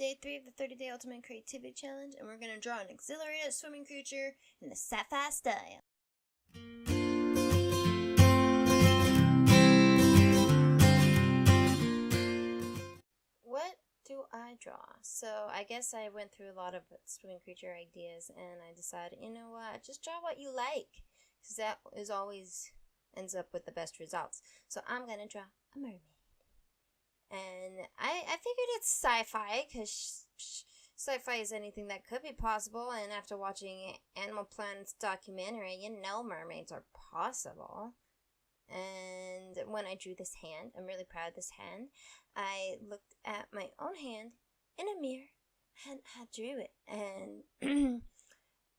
day 3 of the 30-day Ultimate Creativity Challenge, and we're going to draw an exhilarated swimming creature in the sci-fi style. What do I draw? So I guess I went through a lot of swimming creature ideas, and I decided, you know what, just draw what you like, because that is always ends up with the best results. So I'm going to draw a mermaid. And I figured it's sci-fi, because sci-fi is anything that could be possible, and after watching Animal Planet's documentary, you know mermaids are possible. And when I drew this hand, I'm really proud of this hand, I looked at my own hand in a mirror, and I drew it, and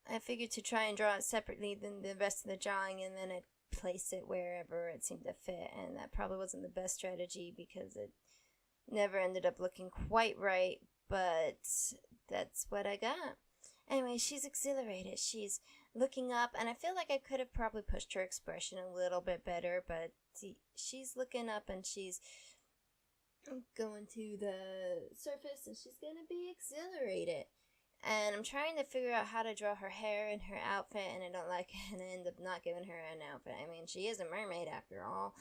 I figured to try and draw it separately than the rest of the drawing, and then I'd place it wherever it seemed to fit, and that probably wasn't the best strategy because it never ended up looking quite right, but that's what I got. Anyway, she's exhilarated. She's looking up, and I feel like I could have probably pushed her expression a little bit better, but she's looking up, and she's going to the surface, and she's going to be exhilarated. And I'm trying to figure out how to draw her hair and her outfit, and I don't like it, and I end up not giving her an outfit. I mean, she is a mermaid after all.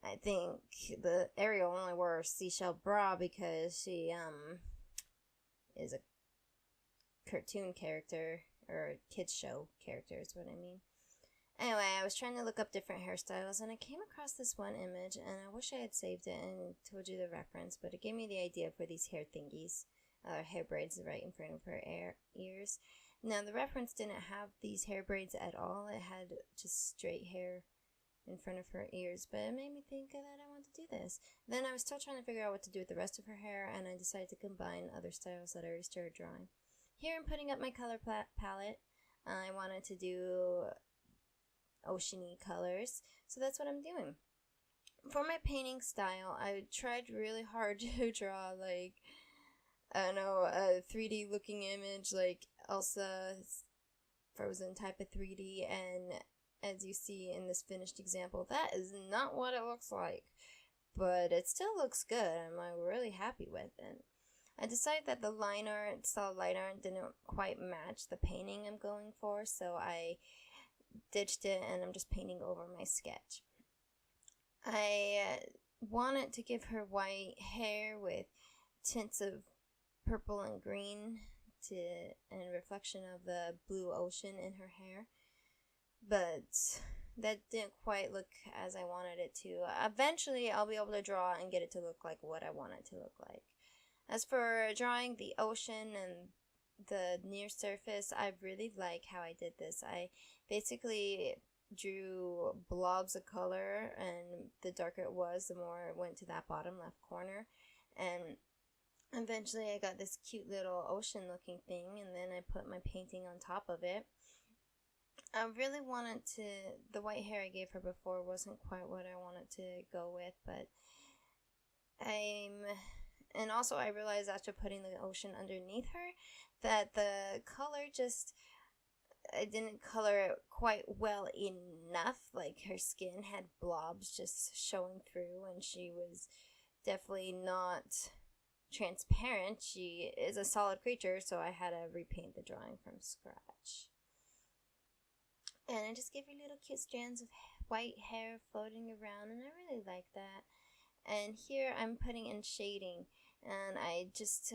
I think the Ariel only wore a seashell bra because she is a cartoon character, or a kids show character is what I mean. Anyway, I was trying to look up different hairstyles, and I came across this one image, and I wish I had saved it and told you the reference, but it gave me the idea for these hair thingies, hair braids right in front of her ears. Now, the reference didn't have these hair braids at all. It had just straight hair in front of her ears, but it made me think that I want to do this. Then I was still trying to figure out what to do with the rest of her hair, and I decided to combine other styles that I already started drawing. Here I'm putting up my color palette. I wanted to do oceany colors, so that's what I'm doing. For my painting style, I tried really hard to draw, like, I don't know, a 3D looking image, like Elsa's Frozen type of 3D, and as you see in this finished example, that is not what it looks like, but it still looks good. I'm really happy with it. I decided that the line art, solid line art, didn't quite match the painting I'm going for, so I ditched it and I'm just painting over my sketch. I wanted to give her white hair with tints of purple and green and reflection of the blue ocean in her hair, but that didn't quite look as I wanted it to. Eventually I'll be able to draw and get it to look like what I want it to look like. As for drawing the ocean and the near surface, I really like how I did this. I basically drew blobs of color, and the darker it was, the more it went to that bottom left corner, and eventually I got this cute little ocean looking thing, and then I put my painting on top of it. I really wanted the white hair I gave her before wasn't quite what I wanted to go with, but and also I realized after putting the ocean underneath her that the color I didn't color it quite well enough. Like, her skin had blobs just showing through, and she was definitely not transparent. She is a solid creature, so I had to repaint the drawing from scratch. And I just gave her little cute strands of white hair floating around, and I really like that. And here I'm putting in shading, and I just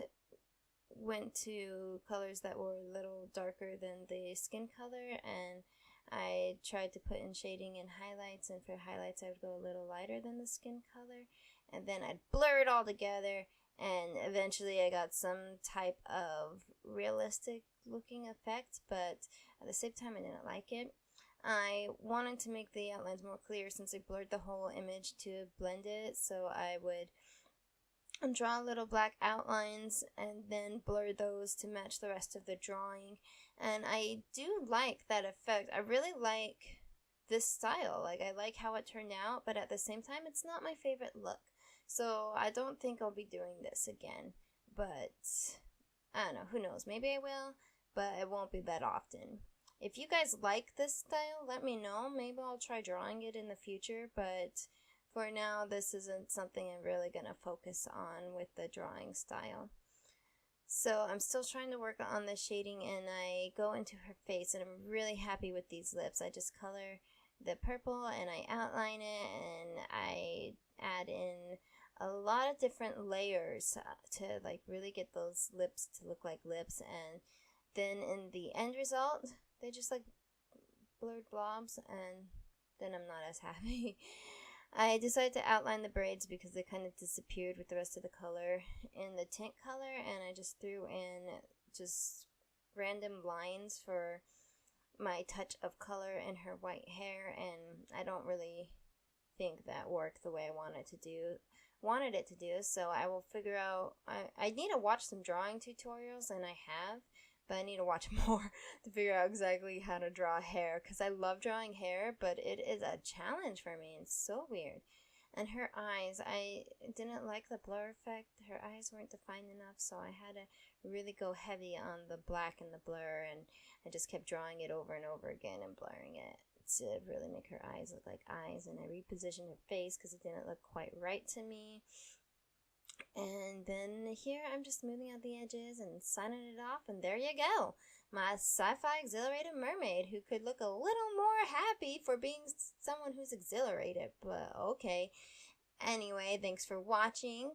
went to colors that were a little darker than the skin color, and I tried to put in shading and highlights, and for highlights I would go a little lighter than the skin color, and then I'd blur it all together, and eventually I got some type of realistic looking effect, but at the same time I didn't like it. I wanted to make the outlines more clear since I blurred the whole image to blend it, so I would draw little black outlines and then blur those to match the rest of the drawing. And I do like that effect. I really like this style. Like, I like how it turned out, but at the same time it's not my favorite look. So I don't think I'll be doing this again, but I don't know, who knows, maybe I will, but it won't be that often. If you guys like this style, let me know. Maybe I'll try drawing it in the future, but for now, this isn't something I'm really going to focus on with the drawing style. So I'm still trying to work on the shading, and I go into her face, and I'm really happy with these lips. I just color the purple and I outline it, and I add in a lot of different layers to like really get those lips to look like lips. And then in the end result, they just like blurred blobs, and then I'm not as happy. I decided to outline the braids because they kind of disappeared with the rest of the color in the tint color, and I just threw in just random lines for my touch of color in her white hair, and I don't really think that worked the way I wanted it to do. So I will figure out. I need to watch some drawing tutorials, and I have, but I need to watch more to figure out exactly how to draw hair, because I love drawing hair, but it is a challenge for me. It's so weird. And her eyes, I didn't like the blur effect. Her eyes weren't defined enough, so I had to really go heavy on the black and the blur, and I just kept drawing it over and over again and blurring it to really make her eyes look like eyes. And I repositioned her face because it didn't look quite right to me. And then here I'm just smoothing out the edges and signing it off, and there you go. My sci-fi exhilarated mermaid, who could look a little more happy for being someone who's exhilarated, but okay. Anyway, thanks for watching.